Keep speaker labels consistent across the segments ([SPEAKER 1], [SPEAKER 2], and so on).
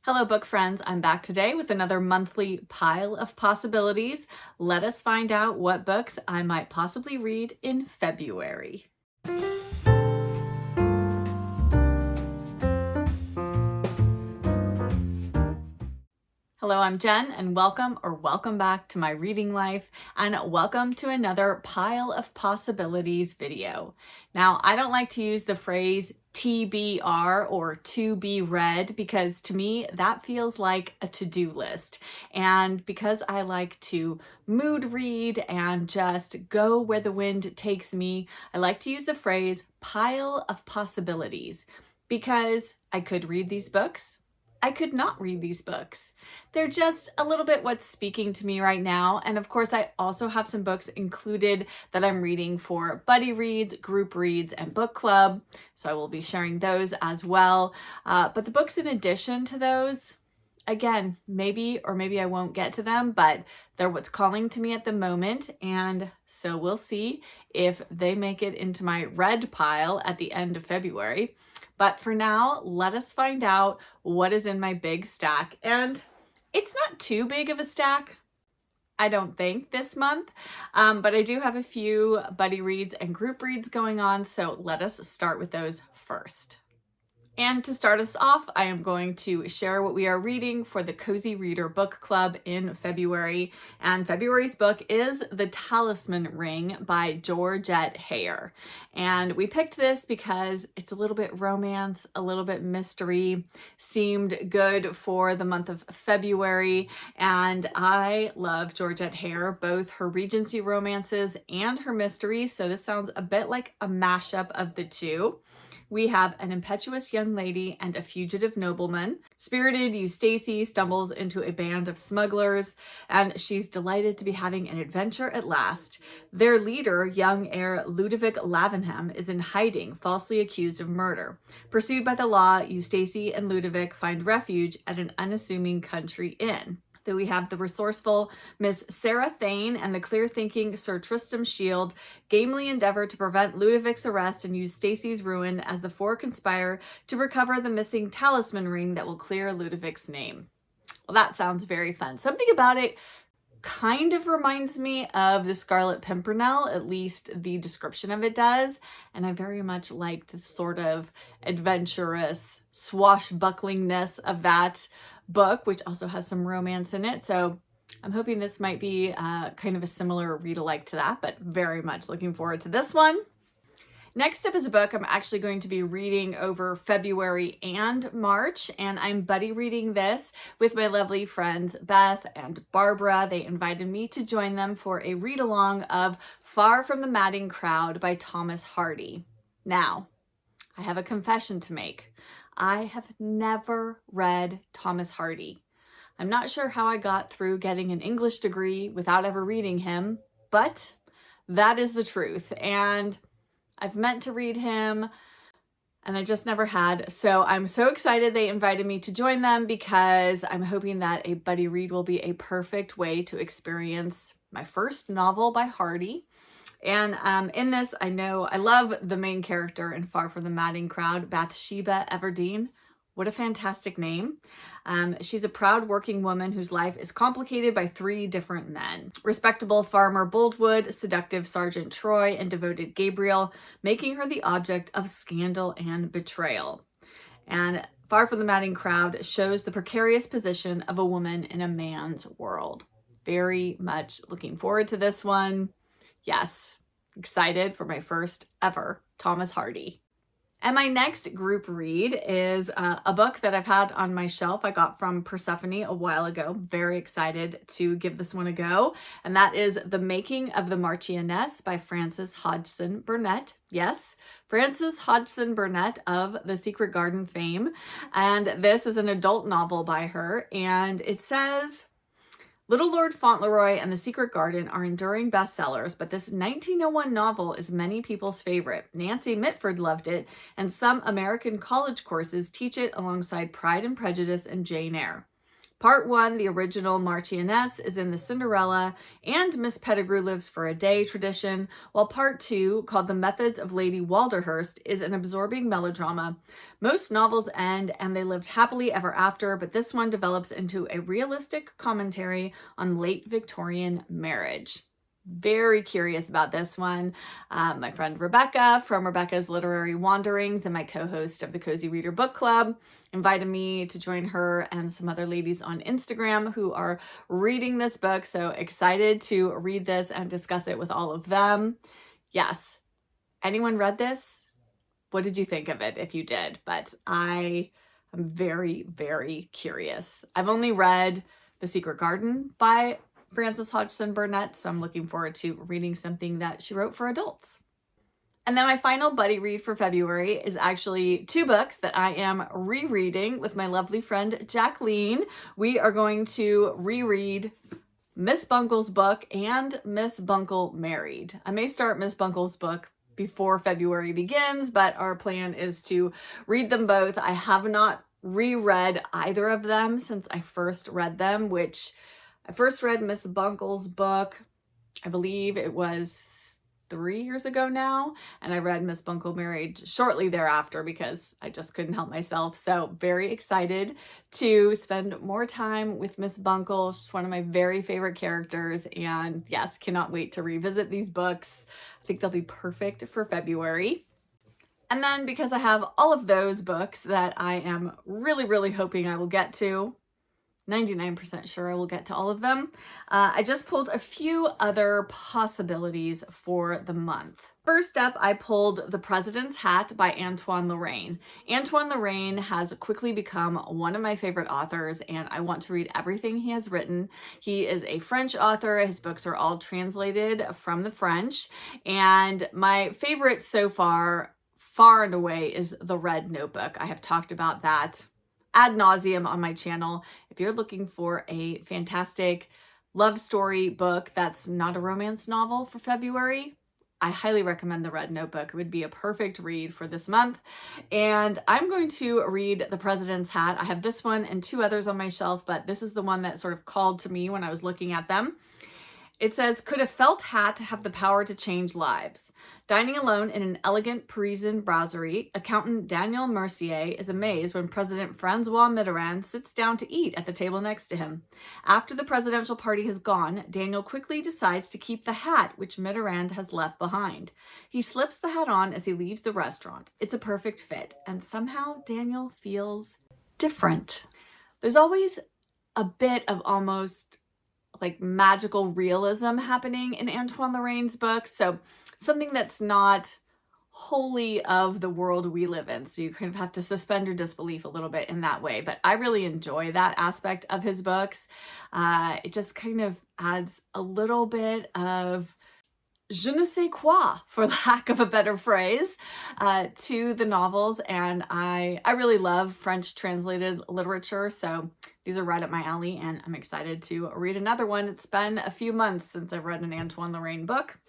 [SPEAKER 1] Hello, book friends. I'm back today with another monthly pile of possibilities. Let us find out what books I might possibly read in February. Hello, I'm Jen, and welcome back to my reading life, and welcome to another pile of possibilities video. Now, I don't like to use the phrase TBR or to be read because to me that feels like a to-do list. And because I like to mood read and just go where the wind takes me, I like to use the phrase pile of possibilities because I could read these books. I could not read these books. They're just a little bit what's speaking to me right now. And of course, I also have some books included that I'm reading for buddy reads, group reads, and book club. So I will be sharing those as well. But the books in addition to those, again, maybe or maybe I won't get to them, but they're what's calling to me at the moment. And so we'll see if they make it into my red pile at the end of February. But for now, let us find out what is in my big stack. And it's not too big of a stack, I don't think, this month. But I do have a few buddy reads and group reads going on. So let us start with those first. And to start us off, I am going to share what we are reading for the Cozy Reader Book Club in February. And February's book is The Talisman Ring by Georgette Heyer. And we picked this because it's a little bit romance, a little bit mystery, seemed good for the month of February. And I love Georgette Heyer, both her Regency romances and her mysteries. So this sounds a bit like a mashup of the two. We have an impetuous young lady and a fugitive nobleman. Spirited Eustace stumbles into a band of smugglers, and she's delighted to be having an adventure at last. Their leader, young heir Ludovic Lavenham, is in hiding, falsely accused of murder. Pursued by the law, Eustace and Ludovic find refuge at an unassuming country inn. Then we have the resourceful Miss Sarah Thane and the clear-thinking Sir Tristram Shield gamely endeavor to prevent Ludovic's arrest and Eustace's ruin as the four conspire to recover the missing talisman ring that will clear Ludovic's name. Well, that sounds very fun. Something about it kind of reminds me of the Scarlet Pimpernel, at least the description of it does. And I very much liked the sort of adventurous swashbucklingness of that book, which also has some romance in it. So I'm hoping this might be kind of a similar read-alike to that, but very much looking forward to this one. Next up is a book I'm actually going to be reading over February and March, and I'm buddy reading this with my lovely friends Beth and Barbara. They invited me to join them for a read-along of Far from the Madding Crowd by Thomas Hardy. Now, I have a confession to make. I have never read Thomas Hardy. I'm not sure how I got through getting an English degree without ever reading him, but that is the truth. And I've meant to read him, and I just never had. So I'm so excited they invited me to join them because I'm hoping that a buddy read will be a perfect way to experience my first novel by Hardy. And in this, I love the main character in Far from the Madding Crowd, Bathsheba Everdeen. What a fantastic name. She's a proud working woman whose life is complicated by three different men. Respectable farmer Boldwood, seductive Sergeant Troy, and devoted Gabriel, making her the object of scandal and betrayal. And Far from the Madding Crowd shows the precarious position of a woman in a man's world. Very much looking forward to this one. Yes, excited for my first ever Thomas Hardy. And my next group read is a book that I've had on my shelf. I got from Persephone a while ago. Very excited to give this one a go. And that is The Making of the Marchioness by Frances Hodgson Burnett. Yes, Frances Hodgson Burnett of The Secret Garden fame. And this is an adult novel by her. And it says, Little Lord Fauntleroy and The Secret Garden are enduring bestsellers, but this 1901 novel is many people's favorite. Nancy Mitford loved it, and some American college courses teach it alongside Pride and Prejudice and Jane Eyre. Part 1, the original Marchioness, is in the Cinderella and Miss Pettigrew Lives for a Day tradition, while Part 2, called The Methods of Lady Walderhurst, is an absorbing melodrama. Most novels end and they lived happily ever after, but this one develops into a realistic commentary on late Victorian marriage. Very curious about this one. My friend Rebecca from Rebecca's Literary Wanderings and my co-host of the Cozy Reader Book Club invited me to join her and some other ladies on Instagram who are reading this book. So excited to read this and discuss it with all of them. Yes. Anyone read this? What did you think of it if you did? But I am very, very curious. I've only read The Secret Garden by Frances Hodgson Burnett, so I'm looking forward to reading something that she wrote for adults. And then my final buddy read for February is actually 2 books that I am rereading with my lovely friend Jacqueline. We are going to reread Miss Buncle's book and Miss Buncle Married. I may start Miss Buncle's book before February begins, but our plan is to read them both. I have not reread either of them since I first read them, which I first read Miss Buncle's book, I believe it was 3 years ago now, and I read Miss Buncle Married shortly thereafter because I just couldn't help myself. So very excited to spend more time with Miss Buncle. She's one of my very favorite characters, and yes, cannot wait to revisit these books. I think they'll be perfect for February. And then because I have all of those books that I am really, really hoping I will get to, 99% sure I will get to all of them. I just pulled a few other possibilities for the month. First up, I pulled The President's Hat by Antoine Lorraine. Antoine Lorraine has quickly become one of my favorite authors, and I want to read everything he has written. He is a French author. His books are all translated from the French, and my favorite so far and away is The Red Notebook. I have talked about that ad nauseum on my channel. If you're looking for a fantastic love story book that's not a romance novel for February, I highly recommend The Red Notebook. It would be a perfect read for this month. And I'm going to read The President's Hat. I have this one and 2 others on my shelf, but this is the one that sort of called to me when I was looking at them. It says, could a felt hat have the power to change lives? Dining alone in an elegant Parisian brasserie, accountant Daniel Mercier is amazed when President Francois Mitterrand sits down to eat at the table next to him. After the presidential party has gone, Daniel quickly decides to keep the hat which Mitterrand has left behind. He slips the hat on as he leaves the restaurant. It's a perfect fit, and somehow Daniel feels different. There's always a bit of almost like magical realism happening in Antoine Lorraine's books. So something that's not wholly of the world we live in. So you kind of have to suspend your disbelief a little bit in that way. But I really enjoy that aspect of his books. It just kind of adds a little bit of je ne sais quoi, for lack of a better phrase, to the novels. And I really love French translated literature, so these are right up my alley, and I'm excited to read another one. It's been a few months since I've read an Antoine Lorraine book.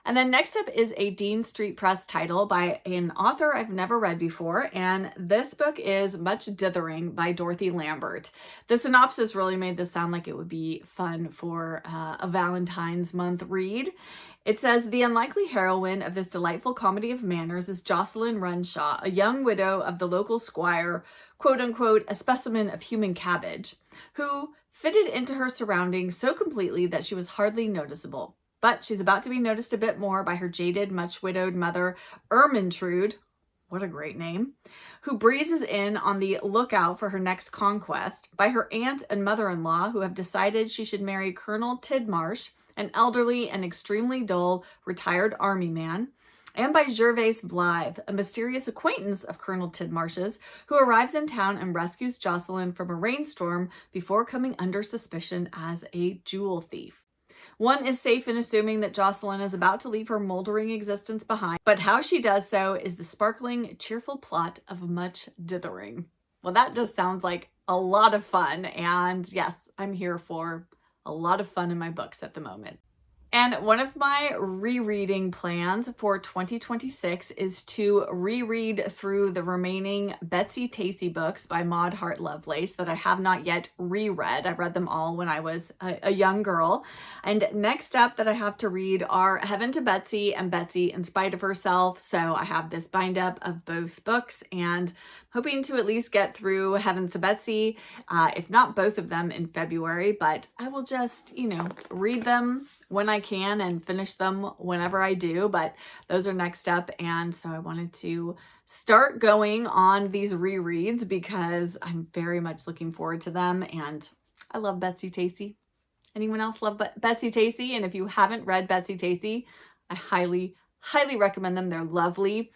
[SPEAKER 1] And then next up is a Dean Street Press title by an author I've never read before, and this book is Much Dithering by Dorothy Lambert. The synopsis really made this sound like it would be fun for a Valentine's month read. It says, the unlikely heroine of this delightful comedy of manners is Jocelyn Runshaw, a young widow of the local squire, quote unquote, a specimen of human cabbage, who fitted into her surroundings so completely that she was hardly noticeable. But she's about to be noticed a bit more by her jaded, much-widowed mother, Ermintrude, what a great name, who breezes in on the lookout for her next conquest, by her aunt and mother-in-law, who have decided she should marry Colonel Tidmarsh, an elderly and extremely dull retired army man, and by Gervase Blythe, a mysterious acquaintance of Colonel Tidmarsh's, who arrives in town and rescues Jocelyn from a rainstorm before coming under suspicion as a jewel thief. One is safe in assuming that Jocelyn is about to leave her moldering existence behind, but how she does so is the sparkling, cheerful plot of Much Dithering. Well, that just sounds like a lot of fun, and yes, I'm here for a lot of fun in my books at the moment. And one of my rereading plans for 2026 is to reread through the remaining Betsy Tacy books by Maud Hart Lovelace that I have not yet reread. I read them all when I was a young girl. And next up that I have to read are Heaven to Betsy and Betsy in Spite of Herself. So I have this bind up of both books and hoping to at least get through Heaven to Betsy, if not both of them in February, but I will just, read them when I can and finish them whenever I do, but those are next up. And so I wanted to start going on these rereads because I'm very much looking forward to them, and I love Betsy Tacy. Anyone else love Betsy Tacy? And if you haven't read Betsy Tacy, I highly, highly recommend them. They're lovely.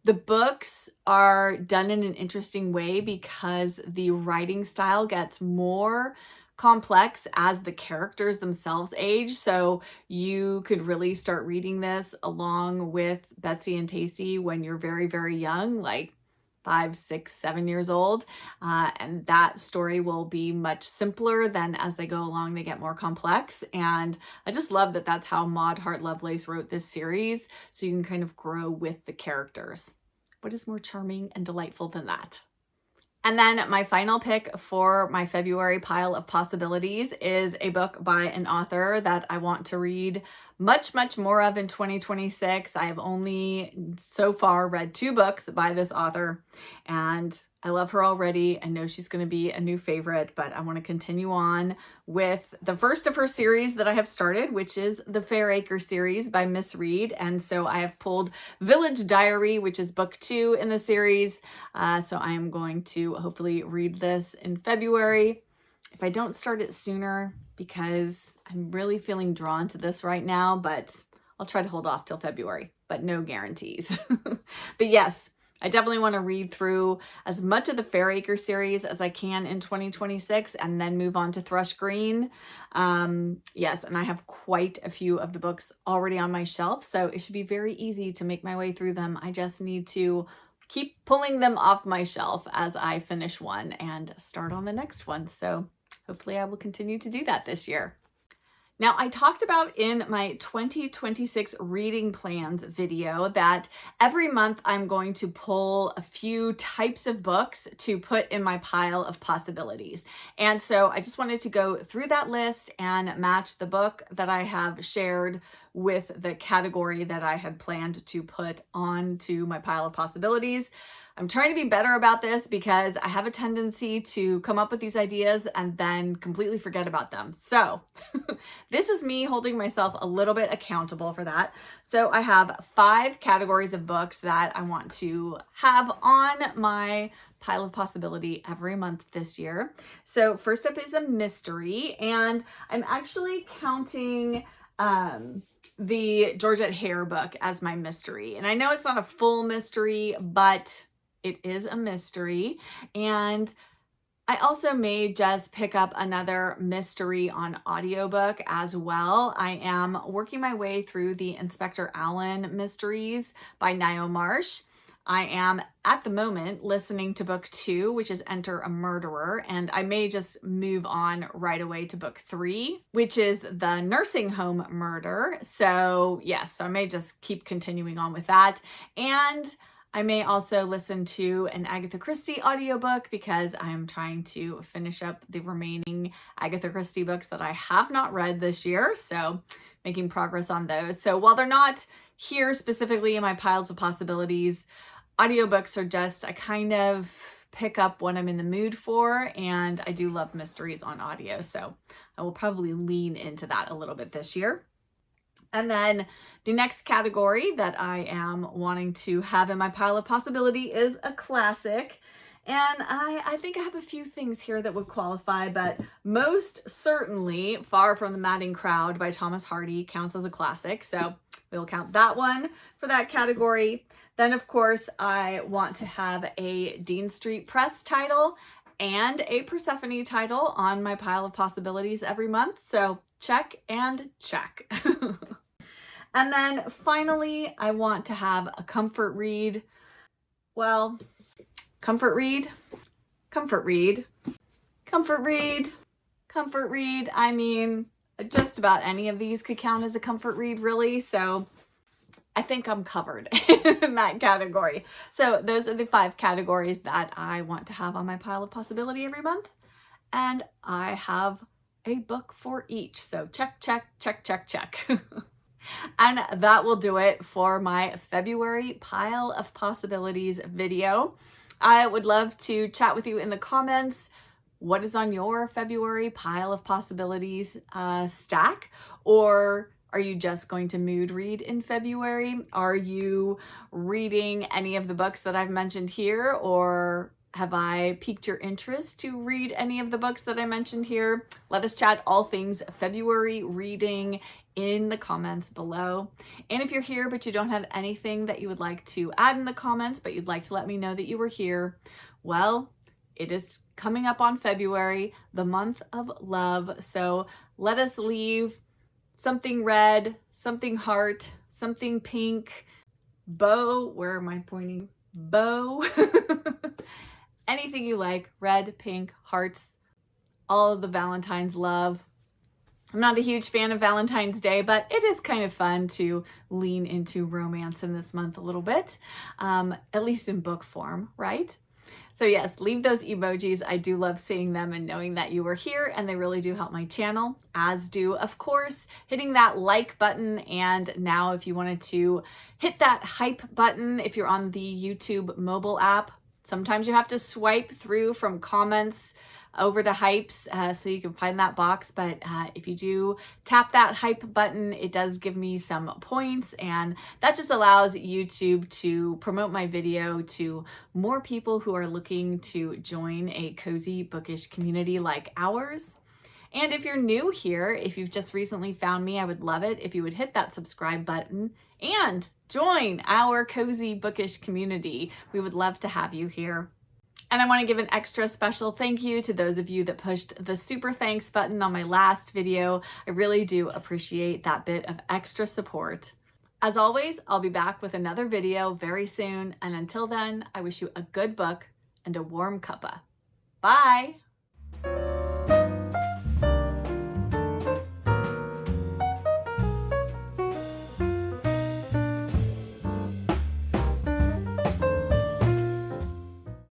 [SPEAKER 1] The books are done in an interesting way because the writing style gets more complex as the characters themselves age. So you could really start reading this along with Betsy and Tacy when you're very, very young, like 5, 6, 7 years old. And that story will be much simpler than as they go along, they get more complex. And I just love that that's how Maud Hart Lovelace wrote this series. So you can kind of grow with the characters. What is more charming and delightful than that? And then my final pick for my February pile of possibilities is a book by an author that I want to read much, much more of in 2026. I have only so far read 2 books by this author, and I love her already. I know she's going to be a new favorite, but I want to continue on with the first of her series that I have started, which is the Fairacre series by Miss Reed. And so I have pulled Village Diary, which is book 2 in the series. So I am going to hopefully read this in February. If I don't start it sooner, because I'm really feeling drawn to this right now, but I'll try to hold off till February, but no guarantees. But yes, I definitely want to read through as much of the Fairacre series as I can in 2026 and then move on to Thrush Green. Yes, and I have quite a few of the books already on my shelf, so it should be very easy to make my way through them. I just need to keep pulling them off my shelf as I finish one and start on the next one. So hopefully I will continue to do that this year. Now, I talked about in my 2026 reading plans video that every month I'm going to pull a few types of books to put in my pile of possibilities. And so I just wanted to go through that list and match the book that I have shared with the category that I had planned to put onto my pile of possibilities. I'm trying to be better about this because I have a tendency to come up with these ideas and then completely forget about them. So this is me holding myself a little bit accountable for that. So I have 5 categories of books that I want to have on my pile of possibility every month this year. So first up is a mystery, and I'm actually counting the Georgette Hare book as my mystery. And I know it's not a full mystery, but it is a mystery. And I also may just pick up another mystery on audiobook as well. I am working my way through the Inspector Allen mysteries by Nio Marsh. I am at the moment listening to book 2, which is Enter a Murderer, and I may just move on right away to book 3, which is The Nursing Home Murder. So yes, I may just keep continuing on with that. And I may also listen to an Agatha Christie audiobook because I'm trying to finish up the remaining Agatha Christie books that I have not read this year. So making progress on those. So while they're not here specifically in my piles of possibilities, audiobooks are just, I kind of pick up what I'm in the mood for, and I do love mysteries on audio. So I will probably lean into that a little bit this year. And then the next category that I am wanting to have in my pile of possibility is a classic. And I think I have a few things here that would qualify, but most certainly Far from the Madding Crowd by Thomas Hardy counts as a classic. So we'll count that one for that category. Then, of course, I want to have a Dean Street Press title and a Persephone title on my pile of possibilities every month. So check and check. And then finally, I want to have a comfort read. Well, comfort read. I mean, Just about any of these could count as a comfort read, really. So I think I'm covered in that category. So those are the 5 categories that I want to have on my pile of possibility every month. And I have a book for each. So check, check, check, check, check. And that will do it for my February pile of possibilities video. I would love to chat with you in the comments. What is on your February pile of possibilities stack? Or are you just going to mood read in February? Are you reading any of the books that I've mentioned here? Or have I piqued your interest to read any of the books that I mentioned here? Let us chat all things February reading in the comments below. And if you're here but you don't have anything that you would like to add in the comments, but you'd like to let me know that you were here, well, it is coming up on February, the month of love. So let us leave something red, something heart, something pink, bow, where am I pointing? Bow. Anything you like, red, pink, hearts, all of the Valentine's love. I'm not a huge fan of Valentine's Day, but it is kind of fun to lean into romance in this month a little bit, at least in book form, right? So yes, leave those emojis. I do love seeing them and knowing that you were here, and they really do help my channel, as do, of course, hitting that like button. And now if you wanted to hit that hype button, if you're on the YouTube mobile app, sometimes you have to swipe through from comments over to hypes so you can find that box. But if you do tap that hype button, it does give me some points, and that just allows YouTube to promote my video to more people who are looking to join a cozy bookish community like ours. And if you're new here, if you've just recently found me, I would love it if you would hit that subscribe button and join our cozy bookish community. We would love to have you here. And I want to give an extra special thank you to those of you that pushed the super thanks button on my last video. I really do appreciate that bit of extra support. As always, I'll be back with another video very soon. And until then, I wish you a good book and a warm cuppa. Bye.